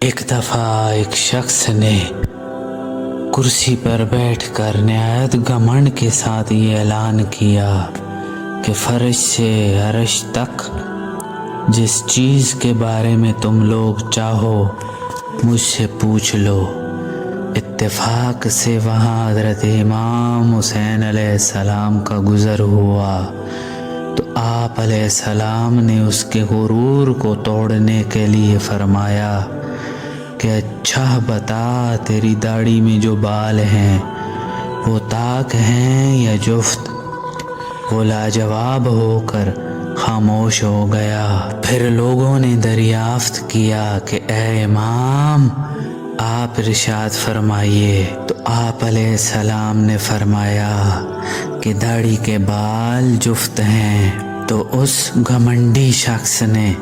ایک دفعہ ایک شخص نے کرسی پر بیٹھ کر نہایت گھمنڈ کے ساتھ یہ اعلان کیا کہ فرش سے عرش تک جس چیز کے بارے میں تم لوگ چاہو مجھ سے پوچھ لو۔ اتفاق سے وہاں حضرت امام حسین علیہ السلام کا گزر ہوا تو آپ علیہ السلام نے اس کے غرور کو توڑنے کے لیے فرمایا کہ اچھا بتا، تیری داڑھی میں جو بال ہیں وہ طاق ہیں یا جفت؟ وہ لاجواب ہو کر خاموش ہو گیا۔ پھر لوگوں نے دریافت کیا کہ اے امام، آپ ارشاد فرمائیے۔ تو آپ علیہ السلام نے فرمایا کہ داڑھی کے بال جفت ہیں۔ تو اس گھمنڈی شخص نے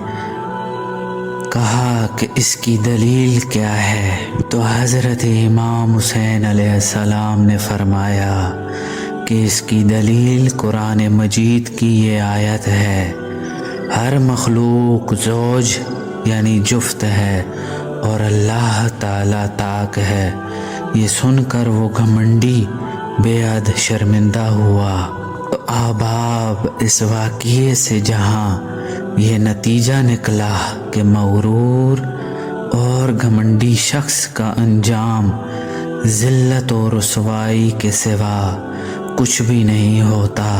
کہا کہ اس کی دلیل کیا ہے؟ تو حضرت امام حسین علیہ السلام نے فرمایا کہ اس کی دلیل قرآن مجید کی یہ آیت ہے، ہر مخلوق زوج یعنی جفت ہے اور اللہ تعالیٰ طاق ہے۔ یہ سن کر وہ گھمنڈی بے حد شرمندہ ہوا۔ تو احباب، اس واقعے سے جہاں یہ نتیجہ نکلا کہ مغرور اور گھمنڈی شخص کا انجام ذلت و رسوائی کے سوا کچھ بھی نہیں ہوتا،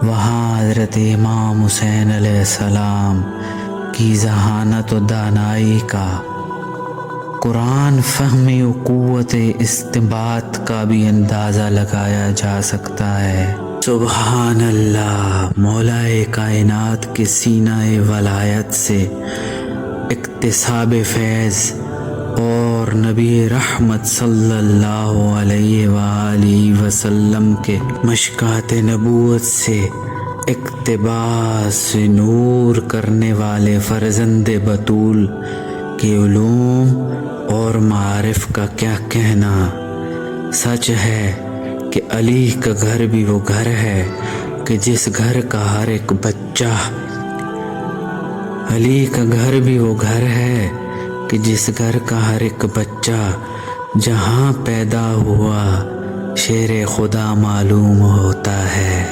وہاں حضرت امام حسین علیہ السلام کی ذہانت و دانائی کا، قرآن فہمی و قوت استنباط کا بھی اندازہ لگایا جا سکتا ہے۔ سبحان اللہ، مولا کائنات کے سینہ ولایت سے اکتساب فیض اور نبی رحمت صلی اللہ علیہ وآلہ وسلم کے مشکات نبوت سے اقتباس نور کرنے والے فرزند بطول کے علوم اور معارف کا کیا کہنا۔ سچ ہے کہ علی کا گھر بھی وہ گھر ہے کہ جس گھر کا ہر ایک بچہ، علی کا گھر بھی وہ گھر ہے کہ جس گھر کا ہر ایک بچہ جہاں پیدا ہوا شیر خدا معلوم ہوتا ہے۔